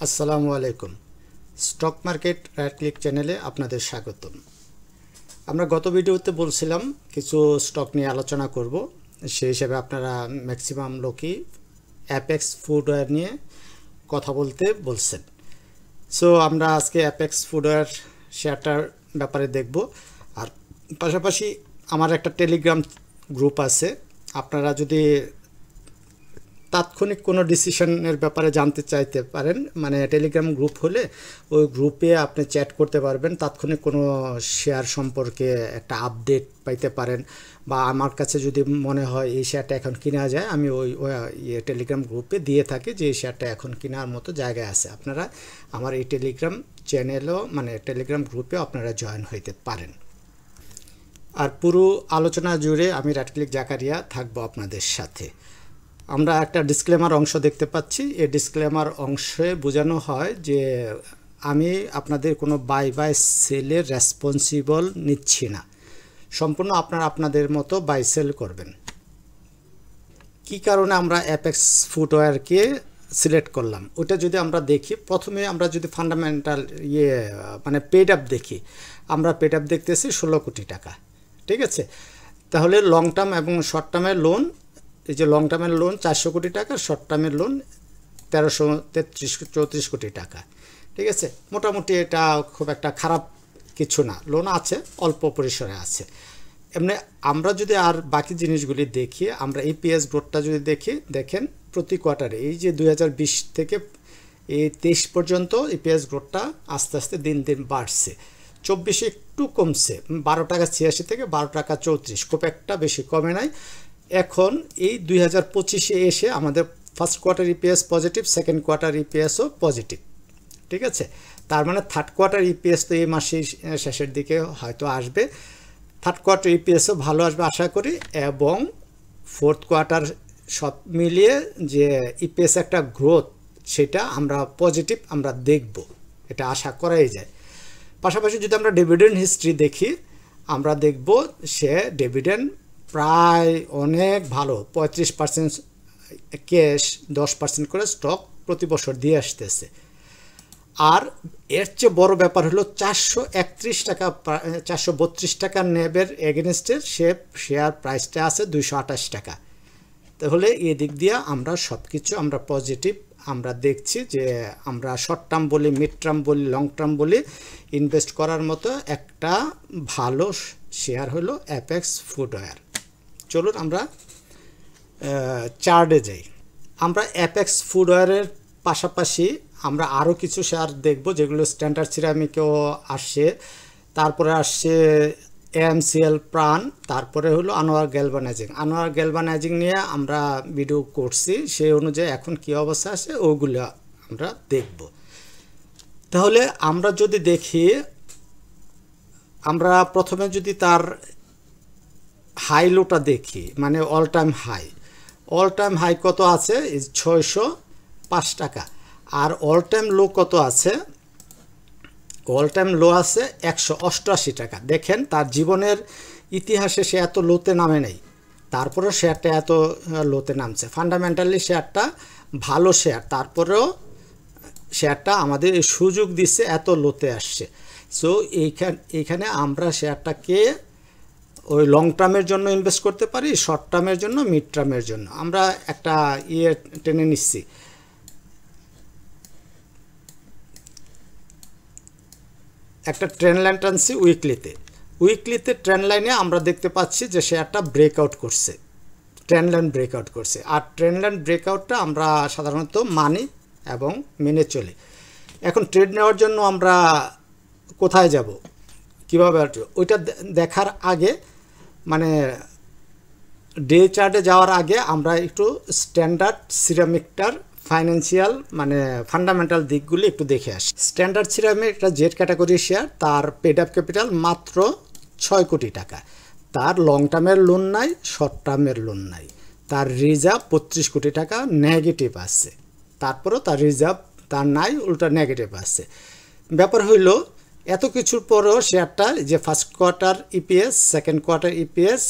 আসসালামু আলাইকুম। Stock market right click চ্যানেলে আপনাদের স্বাগতম। আমরা গত ভিডিওতে বলছিলাম কিছু স্টক নিয়ে আলোচনা করব, সেই হিসাবে আপনারা ম্যাক্সিমাম লোকই অ্যাপেক্স ফুডওয়্যার নিয়ে কথা বলতে বলছেন। সো আমরা আজকে অ্যাপেক্স ফুডওয়্যার শেয়ারটার ব্যাপারে দেখব। আর পাশাপাশি আমার একটা টেলিগ্রাম গ্রুপ আছে, আপনারা যদি তাৎক্ষণিক কোনো ডিসিশনের ব্যাপারে জানতে চাইতে পারেন, মানে টেলিগ্রাম গ্রুপ হলে ওই গ্রুপে আপনি চ্যাট করতে পারবেন, তাৎক্ষণিক কোনো শেয়ার সম্পর্কে একটা আপডেট পাইতে পারেন, বা আমার কাছে যদি মনে হয় এই শেয়ারটা এখন কেনা যায়, আমি ওই টেলিগ্রাম গ্রুপে দিয়ে থাকি যে এই শেয়ারটা এখন কেনার মতো জায়গায় আছে। আপনারা আমার এই টেলিগ্রাম চ্যানেলও মানে টেলিগ্রাম গ্রুপেও আপনারা জয়েন হইতে পারেন। আর পুরো আলোচনা জুড়ে আমি রাইট ক্লিক জাকারিয়া থাকবো আপনাদের সাথে। আমরা একটা ডিসক্লেমার অংশ দেখতে পাচ্ছি। এই ডিসক্লেমার অংশে বোঝানো হয় যে আমি আপনাদের কোনো বাই সেলের রেসপন্সিবল নিচ্ছি না, সম্পূর্ণ আপনাদের মতো বাই সেল করবেন। কি কারণে আমরা অ্যাপেক্স ফুটওয়্যারকে সিলেক্ট করলাম ওটা যদি আমরা দেখি, প্রথমে আমরা যদি ফান্ডামেন্টাল মানে পেড আপ দেখি, আমরা পেড আপ দেখতেছি 16 কোটি টাকা, ঠিক আছে। তাহলে লং টার্ম এবং শর্ট টার্মের লোন, এই যে লং টার্মের লোন 400 কোটি টাকা, শর্ট টার্মের লোন 1334 কোটি টাকা, ঠিক আছে। মোটামুটি এটা খুব একটা খারাপ কিছু না, লোন আছে, অল্প পরিসরে আছে। এমনি আমরা যদি আর বাকি জিনিসগুলি দেখি, আমরা ইপিএস গ্রোথটা যদি দেখি, দেখেন প্রতি কোয়ার্টারে এই যে 2020 থেকে এই 23 পর্যন্ত ইপিএস গ্রোথটা আস্তে আস্তে দিন দিন বাড়ছে। 24 একটু কমছে, 12 টাকা 86 থেকে 12 টাকা 34, খুব একটা বেশি কমে নাই। এখন এই 2025-এ এসে আমাদের first quarter EPS positive, second quarter ইপিএসও পজিটিভ, ঠিক আছে। তার মানে থার্ড কোয়ার্টার ইপিএস তো এই মাসের শেষের দিকে হয়তো আসবে, থার্ড কোয়ার্টার ইপিএসও ভালো আসবে আশা করি, এবং ফোর্থ কোয়ার্টার সব মিলিয়ে যে ইপিএস একটা গ্রোথ সেটা আমরা পজিটিভ আমরা দেখব, এটা আশা করাই যায়। পাশাপাশি যদি আমরা ডিভিডেন্ড হিস্ট্রি দেখি, আমরা দেখব সে ডিভিডেন্ড প্রায় অনেক ভালো, 35% ক্যাশ, 10% করে স্টক প্রতি বছর দিয়ে আসতেছে। আর এর চেয়ে বড় ব্যাপার হলো 431 টাকা 432 টাকা নেবের এগেনস্টের শেয়ার প্রাইসটা আছে 228 টাকা। তাহলে এই দিক দিয়ে আমরা সব কিছু আমরা পজিটিভ আমরা দেখছি যে আমরা শর্ট টার্ম বলি, মিড টার্ম বলি, লং টার্ম বলি, ইনভেস্ট করার মতো একটা ভালো শেয়ার হলো অ্যাপেক্স ফুটওয়্যার। চলুন আমরা চার্টে যাই। আমরা অ্যাপেক্স ফুটওয়্যারের পাশাপাশি আমরা আরও কিছু শেয়ার দেখব যেগুলো স্ট্যান্ডার্ড সিরামিকেও আসছে, তারপরে আসছে এএমসিএল প্রাণ, তারপরে হলো আনোয়ার গ্যালভানাইজিং নিয়ে আমরা ভিডিও করছি, সেই অনুযায়ী এখন কী অবস্থা আছে ওগুলো আমরা দেখব। তাহলে আমরা যদি দেখি, আমরা প্রথমে যদি তার হাই লোটা দেখি, মানে অল টাইম হাই কত আছে 605 টাকা, আর অল টাইম লো কত আছে, অল টাইম লো আছে 188 টাকা। দেখেন তার জীবনের ইতিহাসে সে এত লোতে নামে নেই, তারপরেও শেয়ারটা এত লোতে নামছে। ফান্ডামেন্টালি শেয়ারটা ভালো শেয়ার, তারপরেও শেয়ারটা আমাদের সুযোগ দিচ্ছে এত লোতে আসছে। সো এইখানে আমরা শেয়ারটাকে ওই লং টার্মের জন্য ইনভেস্ট করতে পারি, শর্ট টার্মের জন্য, মিড টার্মের জন্য। আমরা একটা টেনে নিচ্ছি, একটা ট্রেন্ড লাইন টানছি উইকলিতে ট্রেন্ড লাইনে আমরা দেখতে পাচ্ছি যে শেয়ারটা ব্রেকআউট করছে, ট্রেন্ড লাইন ব্রেকআউট করছে। আর ট্রেন্ড লাইন ব্রেকআউটটা আমরা সাধারণত মানি এবং মেনে চলি। এখন ট্রেড নেওয়ার জন্য আমরা কোথায় যাব, কীভাবে, ওইটা দেখার আগে মানে ডে চার্টে যাওয়ার আগে আমরা একটু স্ট্যান্ডার্ড সিরামিকটার ফাইন্যান্সিয়াল মানে ফান্ডামেন্টাল দিকগুলি একটু দেখে আসি। স্ট্যান্ডার্ড সিরামিক একটা জেড ক্যাটাগরি শেয়ার, তার পেড আপ ক্যাপিটাল মাত্র 6 কোটি টাকা, তার লং টার্মের লোন নাই, শর্ট টার্মের লোন নাই, তার রিজার্ভ 25 কোটি টাকা নেগেটিভ আছে, তারপরেও তার রিজার্ভ তার নাই, উল্টা নেগেটিভ আছে। ব্যাপার হইল এত কিছুর পরেও শেয়ারটা যে first quarter EPS, second quarter EPS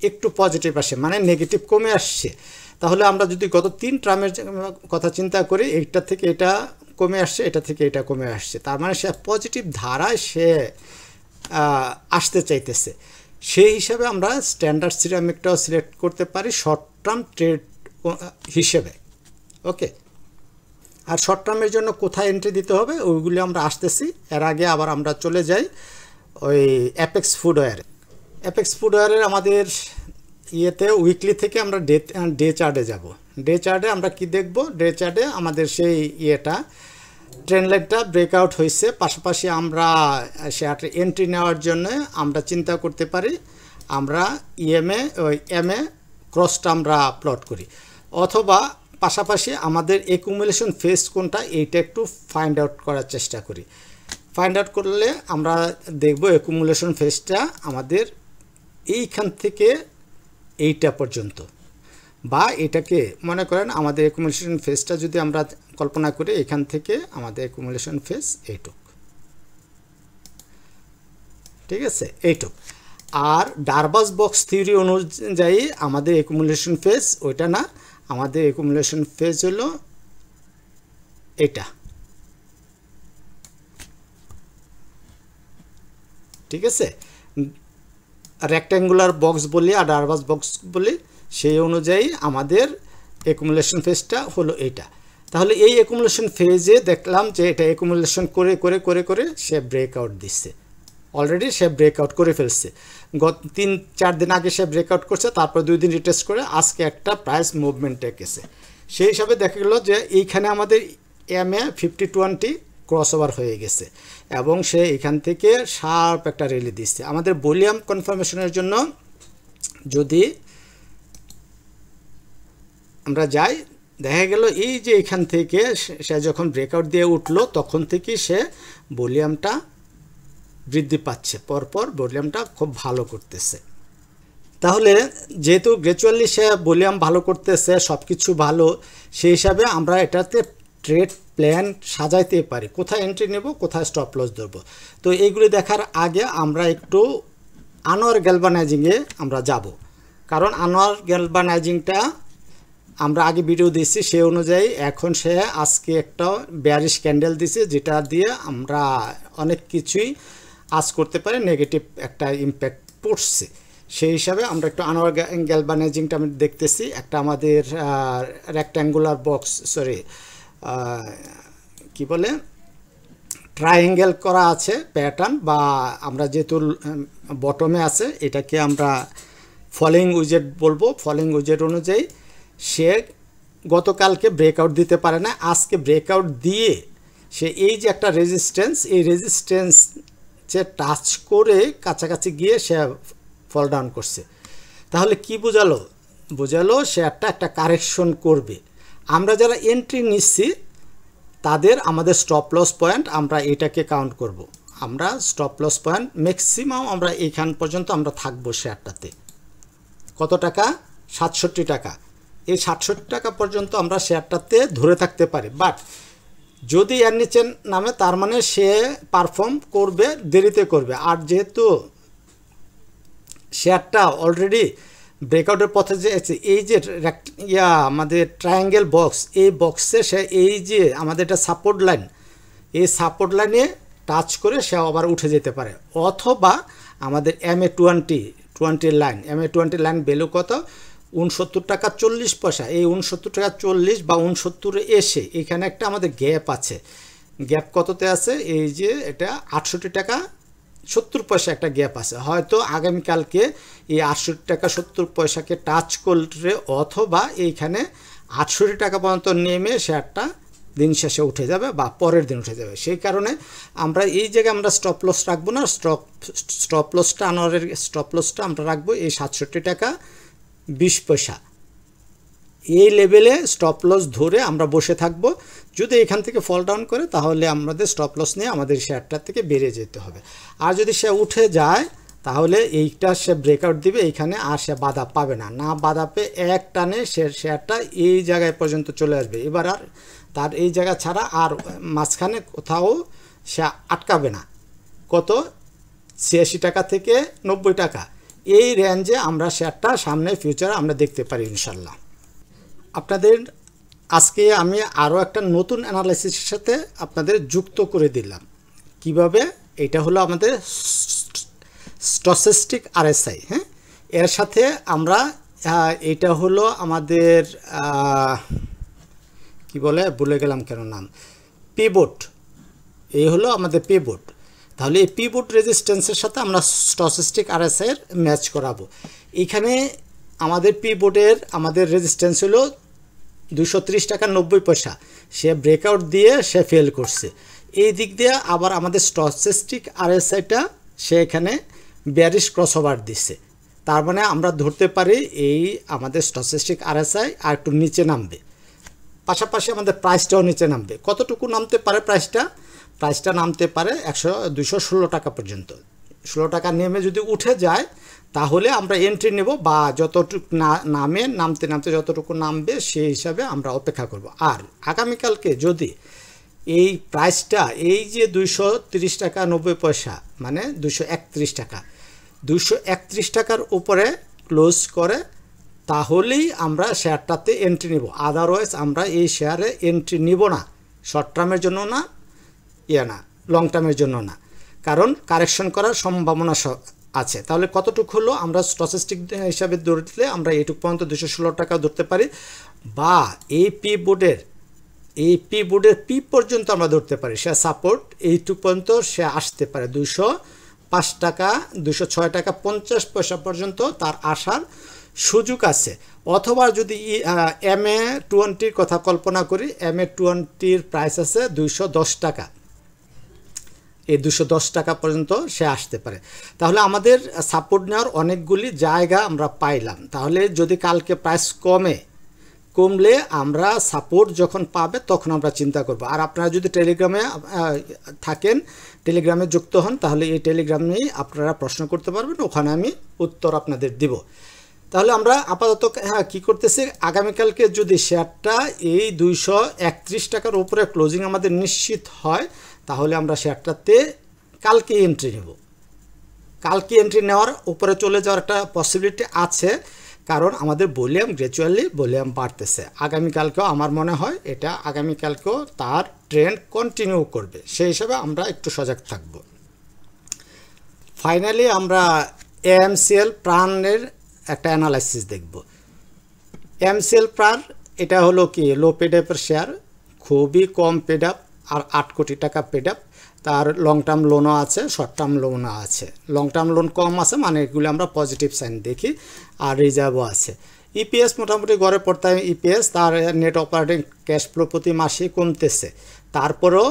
একটু পজিটিভ আসে, মানে নেগেটিভ কমে আসছে, তাহলে আমরা যদি গত 3 টার্মের কথা চিন্তা করি, এইটা থেকে এটা কমে আসছে, এটা থেকে এটা কমে আসছে, তার মানে সে পজিটিভ ধারায় সে আসতে চাইতেছে। সেই হিসাবে আমরা স্ট্যান্ডার্ড সিরামিকটাও সিলেক্ট করতে পারি শর্ট টার্ম ট্রেড হিসেবে। ওকে, আর শর্ট টার্মের জন্য কোথায় এন্ট্রি দিতে হবে ওইগুলি আমরা আসতেছি। এর আগে আবার আমরা চলে যাই ওই অ্যাপেক্স ফুডওয়্যারে। অ্যাপেক্স ফুডওয়্যারের আমাদের ইয়েতে উইকলি থেকে আমরা ডে চার্টে যাব। ডে চার্টে আমরা কি দেখব? ডে চার্টে আমাদের সেই ইয়েটা ট্রেন্ড লাইনটা ব্রেকআউট হয়েছে, পাশাপাশি আমরা শেয়ারটা এন্ট্রি নেওয়ার জন্য আমরা চিন্তা করতে পারি আমরা ইএমএ ওই এমএ ক্রসটা আমরা প্লট করি, অথবা পাশাপাশি আমাদের অ্যাকুমুলেশন ফেজ কোনটা এইটা একটু ফাইন্ড আউট করার চেষ্টা করি। ফাইন্ড আউট করলে আমরা দেখব অ্যাকুমুলেশন ফেজটা আমাদের এইখান থেকে এইটা পর্যন্ত, বা এটাকে মনে করেন আমাদের অ্যাকুমুলেশন ফেজটা যদি আমরা কল্পনা করি এখান থেকে আমাদের অ্যাকুমুলেশন ফেজ এইটুক, ঠিক আছে, এইটুক। আর ডারবাস বক্স থিওরি অনুযায়ী আমাদের অ্যাকুমুলেশন ফেজ ওইটা না, আমাদের অ্যাকুমুলেশন ফেজ হলো এটা, ঠিক আছে। রেক্ট্যাঙ্গুলার বক্স বলি আর ডারবাস বক্স বলি, সেই অনুযায়ী আমাদের অ্যাকুমুলেশন ফেজটা হলো এইটা। তাহলে এই অ্যাকুমুলেশন ফেজে দেখলাম যে এটা অ্যাকুমুলেশন করে করে করে করে সে ব্রেকআউট দিচ্ছে, অলরেডি সে ব্রেকআউট করে ফেলছে। গত 3-4 দিন আগে সে ব্রেকআউট করছে, তারপর 2 দিন রিটেস্ট করে আজকে একটা প্রাইস মুভমেন্ট এসেছে। সেই হিসাবে দেখা গেল যে এইখানে আমাদের এমএ 50-20 ক্রস ওভার হয়ে গেছে এবং সে এখান থেকে শার্প একটা র্যালি দিচ্ছে। আমাদের ভলিউম কনফার্মেশনের জন্য যদি আমরা যাই, দেখা গেল এই যে এখান থেকে সে যখন ব্রেকআউট দিয়ে উঠলো তখন থেকেই সে ভলিউমটা বৃদ্ধি পাচ্ছে, পরপর ভলিউমটা খুব ভালো করতেছে। তাহলে যেহেতু গ্র্যাজুয়ালি সে ভলিউম ভালো করতেছে, সব কিছু ভালো, সেই হিসাবে আমরা এটাতে ট্রেড প্ল্যান সাজাইতে পারি, কোথায় এন্ট্রি নেব, কোথায় স্টপ লস ধরবো। তো এইগুলি দেখার আগে আমরা একটু আনোয়ার গ্যালভানাইজিংয়ে আমরা যাব, কারণ আনোয়ার গ্যালভানাইজিংটা আমরা আগে ভিডিও দিচ্ছি, সেই অনুযায়ী এখন সে আজকে একটা বেয়ারিশ ক্যান্ডেল দিছে, যেটা দিয়ে আমরা অনেক কিছুই আজ করতে পারি, নেগেটিভ একটা ইম্প্যাক্ট পড়ছে। সেই হিসাবে আমরা একটু আনোয়ার গ্যালভানাইজিংটা আমি দেখতেছি। একটা আমাদের রেক্ট্যাঙ্গুলার বক্স, সরি কি বলে, ট্রায়াঙ্গেল করা আছে প্যাটার্ন, বা আমরা যেহেতু বটমে আছে এটাকে আমরা ফলিং উইজেট বলবো। ফলিং উইজেট অনুযায়ী সে গতকালকে ব্রেকআউট দিতে পারে না, আজকে ব্রেকআউট দিয়ে সে এই যে একটা রেজিস্ট্যান্স, এই রেজিস্ট্যান্সে টাচ করে কাছাকাছি গিয়ে সে ফল ডাউন করছে। তাহলে কি বোঝালো? বোঝালো শেয়ারটা একটা কারেকশন করবে। আমরা যারা এন্ট্রি নিচ্ছি তাদের আমাদের স্টপ লস পয়েন্ট আমরা এটাকে কাউন্ট করব। আমরা স্টপ লস পয়েন্ট ম্যাক্সিমাম আমরা এইখান পর্যন্ত আমরা থাকবো শেয়ারটাতে। কত টাকা? 67 টাকা। এই 67 টাকা পর্যন্ত আমরা শেয়ারটাতে ধরে থাকতে পারি। বাট যদি এর নিচে নামে তার মানে সে পারফর্ম করবে, দেরিতে করবে। আর যেহেতু শেয়ারটা অলরেডি ব্রেকআউটের পথে যে এই যে আমাদের ট্রায়াঙ্গেল বক্স, এই বক্সে সে এই যে আমাদের একটা সাপোর্ট লাইন, এই সাপোর্ট লাইনে টাচ করে সে আবার উঠে যেতে পারে। অথবা আমাদের MA20 line, MA20 line value কত? 69 টাকা 40 পয়সা। এই 69 টাকা 40 বা 69 এসে এখানে একটা আমাদের গ্যাপ আছে। গ্যাপ কততে আছে? এই যে এটা 68 টাকা 70 পয়সা একটা গ্যাপ আছে। হয়তো আগামীকালকে এই 68 টাকা 70 পয়সাকে টাচ করে অথবা এইখানে 68 টাকা পর্যন্ত নেমে শেয়ারটা দিন শেষে উঠে যাবে বা পরের দিন উঠে যাবে। সেই কারণে আমরা এই জায়গায় আমরা স্টপ লস রাখবো না। স্টপ লসটা আনোয়ারের স্টপ লসটা আমরা রাখবো এই 67 টাকা 20 পয়সা। এই লেভেলে স্টপ লস ধরে আমরা বসে থাকব। যদি এখান থেকে ফল ডাউন করে তাহলে আমাদের স্টপ লস নিয়ে আমাদের শেয়ারটা থেকে বেরিয়ে যেতে হবে। আর যদি সে উঠে যায় তাহলে এইটা সে ব্রেকআউট দিবে এইখানে, আর সে বাধা পাবে না। না বাধা পেয়ে এক টানে শেয়ারটা এই জায়গায় পর্যন্ত চলে আসবে। এবার আর তার এই জায়গা ছাড়া আর মাঝখানে কোথাও সে আটকাবে না। কত? 86 টাকা থেকে 90 টাকা, এই রেঞ্জে আমরা শেয়ারটা সামনে ফিউচারে আমরা দেখতে পারি ইনশাল্লাহ। আপনাদের আজকে আমি আরও একটা নতুন অ্যানালাইসিসের সাথে আপনাদের যুক্ত করে দিলাম। কিভাবে? এটা হলো আমাদের স্টচেস্টিক আরএসআই। হ্যাঁ, এর সাথে আমরা এটা হলো আমাদের কি বলে, ভুলে গেলাম কেন নাম, পিভট। এই হলো আমাদের পিভট। তাহলে এই পিভট রেজিস্ট্যান্সের সাথে আমরা স্টচেস্টিক আরএসআই এর ম্যাচ করাবো। এখানে আমাদের পিভটের আমাদের রেজিস্ট্যান্স হলো 230 টাকা 90 পয়সা। সে ব্রেকআউট দিয়ে সে ফেল করছে। এই দিক দিয়ে আবার আমাদের স্টচেস্টিক আরএসআইটা সে এখানে বেয়ারিশ ক্রসওভার দিচ্ছে। তার মানে আমরা ধরতে পারি এই আমাদের স্টচেস্টিক আরএসআই আর একটু নিচে নামবে, পাশাপাশি আমাদের প্রাইসটাও নিচে নামবে। কতটুকু নামতে পারে প্রাইসটা নামতে পারে 216 টাকা পর্যন্ত। 16 টাকা নেমে যদি উঠে যায় তাহলে আমরা এন্ট্রি নেব, বা যতটুকু নামতে যতটুকু নামবে সেই হিসাবে আমরা অপেক্ষা করব। আর আগামীকালকে যদি এই প্রাইসটা এই যে 230 টাকা 90 পয়সা মানে 231 টাকা 231 টাকার উপরে ক্লোজ করে তাহলেই আমরা শেয়ারটাতে এন্ট্রি নেব। আদারওয়াইজ আমরা এই শেয়ারে এন্ট্রি নিব না, শর্ট টার্মের জন্য না, লং টার্মের জন্য না, কারণ কারেকশন করার সম্ভাবনা আছে। তাহলে কতটুকু হলো আমরা স্টচেস্টিক হিসাবে ধরলে আমরা এইটুকু পর্যন্ত 216 টাকা ধরতে পারি, বা এই পি বোর্ডের পি পর্যন্ত আমরা ধরতে পারি। সে সাপোর্ট এইটুকু পর্যন্ত সে আসতে পারে, 205 টাকা 206 টাকা 50 পয়সা পর্যন্ত তার আসার সুযোগ আছে। অথবা যদি MA20 কথা কল্পনা করি, MA20 প্রাইস আছে 210 টাকা, এই 210 টাকা পর্যন্ত সে আসতে পারে। তাহলে আমাদের সাপোর্ট নেওয়ার অনেকগুলি জায়গা আমরা পাইলাম। তাহলে যদি কালকে প্রাইস কমলে আমরা সাপোর্ট যখন পাবে তখন আমরা চিন্তা করব। আর আপনারা যদি টেলিগ্রামে থাকেন, টেলিগ্রামে যুক্ত হন, তাহলে এই টেলিগ্রামেই আপনারা প্রশ্ন করতে পারবেন, ওখানে আমি উত্তর আপনাদের দিব। তাহলে আমরা আপাতত কী করতেছি, আগামীকালকে যদি শেয়ারটা এই 231 টাকার উপরে ক্লোজিং আমাদের নিশ্চিত হয় তাহলে আমরা শেয়ারটাতে কালকে এন্ট্রি নেব। কালকে এন্ট্রি নেওয়ার উপরে চলে যাওয়ার একটা পসিবিলিটি আছে, কারণ আমাদের গ্র্যাজুয়ালি ভলিউম বাড়তেছে। আগামীকালকেও আমার মনে হয় এটা আগামীকালকেও তার ট্রেন্ড কন্টিনিউ করবে, সেই হিসাবে আমরা একটু সজাগ থাকব। ফাইনালি আমরা AMCL প্রাণের একটা অ্যানালাইসিস দেখব। AMCL প্রাণ এটা হলো কি, লো পেড আপের শেয়ার, খুবই কম পেড আপ, আর 8 কোটি টাকা পেড আপ। তার লং টার্ম লোনও আছে, শর্ট টার্ম লোনও আছে। লং টার্ম লোন কম আছে মানে এগুলো আমরা পজিটিভ সাইন দেখি, আর রিজার্ভও আছে। ইপিএস মোটামুটি গড়ে পড়তে ইপিএস, তার নেট অপারেটিং ক্যাশ ফ্লো প্রতি মাসে কমতেছে, তারপরেও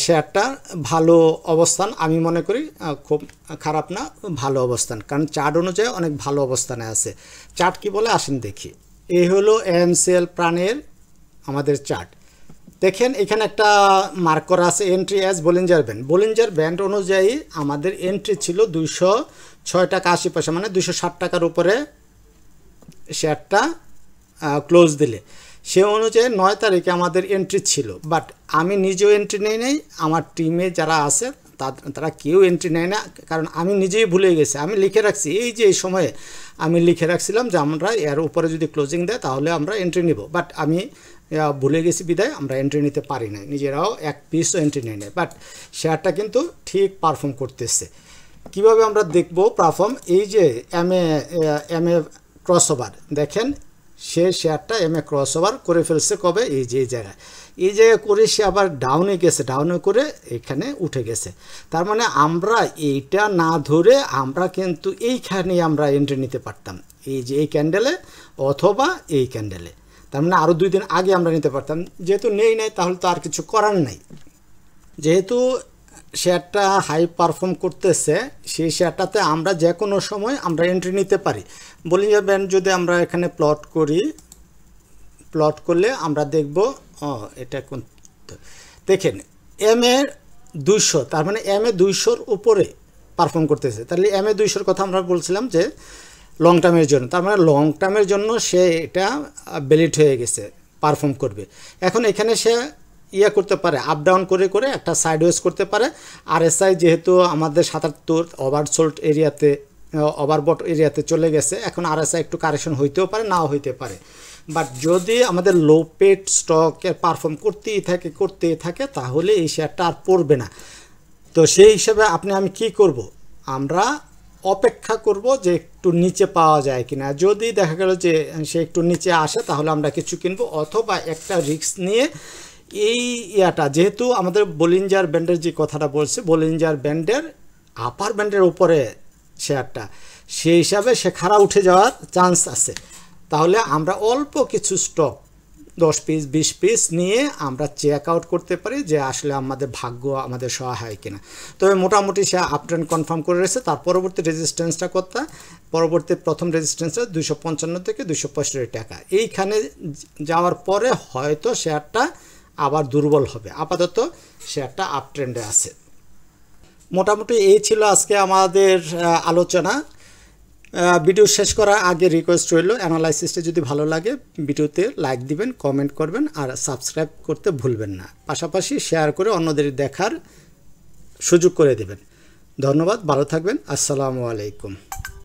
শেয়ারটা ভালো অবস্থান, আমি মনে করি খুব খারাপ না, ভালো অবস্থান, কারণ চার্ট অনুযায়ী অনেক ভালো অবস্থানে আছে। চার্ট কি বলে আসেন দেখি। এই হলো AMCL প্রাণের আমাদের চার্ট। দেখেন এখানে একটা মার্ক করা আছে এন্ট্রি অ্যাজ বলিঞ্জার ব্যান্ড অনুযায়ী আমাদের এন্ট্রি ছিল 206 টাকা 80 পয়সা, মানে 260 টাকার উপরে শেয়ারটা ক্লোজ দিলে। সে অনুযায়ী 9 তারিখে আমাদের এন্ট্রি ছিল, বাট আমি নিজেও এন্ট্রি নেই নাই, আমার টিমে যারা আছে তারা কেউ এন্ট্রি নেয় না, কারণ আমি নিজেই ভুলে গেছি। আমি লিখে রাখছি, এই যে এই সময়ে আমি লিখে রাখছিলাম যে আমরা এর উপরে যদি ক্লোজিং দেয় তাহলে আমরা এন্ট্রি নিব, বাট আমি ভুলে গেছি বিদায় আমরা এন্ট্রি নিতে পারি না, নিজেরাও এক পিসও এন্ট্রি নেই নাই। বাট শেয়ারটা কিন্তু ঠিক পারফর্ম করতেছে। কিভাবে আমরা দেখব পারফর্ম? এই যে MA ক্রসওভার, দেখেন সে শেয়ারটা MA ক্রসওভার করে ফেলছে কবে, এই জায়গায় করে সে আবার ডাউনে গেছে, ডাউনে করে এখানে উঠে গেছে। তার মানে আমরা এইটা না ধরে আমরা কিন্তু এইখানে আমরা এন্ট্রি নিতে পারতাম, এই যে এই ক্যান্ডেলে অথবা এই ক্যান্ডেলে। তার মানে আরও 2 দিন আগে আমরা নিতে পারতাম, যেহেতু নেই তাহলে তো আর কিছু করার নাই। যেহেতু শেয়ারটা হাই পারফর্ম করতেছে, সেই শেয়ারটাতে আমরা যে কোনো সময় আমরা এন্ট্রি নিতে পারি। বলিঞ্জার ব্যান্ড যদি আমরা এখানে প্লট করলে আমরা দেখব, এটা কোন, দেখেন MA200, তার মানে MA200-র উপরে পারফর্ম করতেছে। তাহলে MA200-র কথা আমরা বলছিলাম যে লং টার্মের জন্য, তার মানে লং টার্মের জন্য সে এটা ভ্যালিড হয়ে গেছে, পারফর্ম করবে। এখন এখানে সে করতে পারে, আপ ডাউন করে একটা সাইডওয়েজ করতে পারে। RSI যেহেতু আমাদের 77 ওভারবট এরিয়াতে চলে গেছে, এখন RSI একটু কারেকশন হইতেও পারে, নাও হইতে পারে। বাট যদি আমাদের লো পেড স্টকের পারফর্ম করতেই থাকে তাহলে এই শেয়ারটা আর পড়বে না। তো সেই হিসাবে আমি কি করব, আমরা অপেক্ষা করব যে একটু নিচে পাওয়া যায় কিনা। যদি দেখা গেল যে সে একটু নিচে আসে তাহলে আমরা কিছু কিনবো, অথবা একটা রিস্ক নিয়ে এই যেহেতু আমাদের বলিঞ্জার ব্যান্ডের যে কথাটা বলছে, বলিঞ্জার ব্যান্ডের আপার ব্যান্ডের উপরে শেয়ারটা, সেই হিসাবে সে খাড়া উঠে যাওয়ার চান্স আছে। তাহলে আমরা অল্প কিছু স্টক 10 পিস 20 পিস নিয়ে আমরা চেক আউট করতে পারি যে আসলে আমাদের ভাগ্য আমাদের সহায় হয় কিনা। তবে মোটামুটি সে আপ ট্রেন্ড কনফার্ম করে রয়েছে। তার পরবর্তী রেজিস্ট্যান্সটা প্রথম রেজিস্ট্যান্সটা 255 থেকে 265 টাকা। এইখানে যাওয়ার পরে হয়তো শেয়ারটা আবার দুর্বল হবে। আপাতত শেয়ারটা আপ ট্রেন্ডে আছে। মোটামুটি এই ছিল আজকে আমাদের আলোচনা। ভিডিও শেষ করার আগে রিকোয়েস্ট রইল, অ্যানালাইসিসটা যদি ভালো লাগে ভিডিওতে লাইক দিবেন, কমেন্ট করবেন আর সাবস্ক্রাইব করতে ভুলবেন না। পাশাপাশি শেয়ার করে অন্যদের দেখার সুযোগ করে দেবেন। ধন্যবাদ, ভালো থাকবেন। আসসালামু আলাইকুম।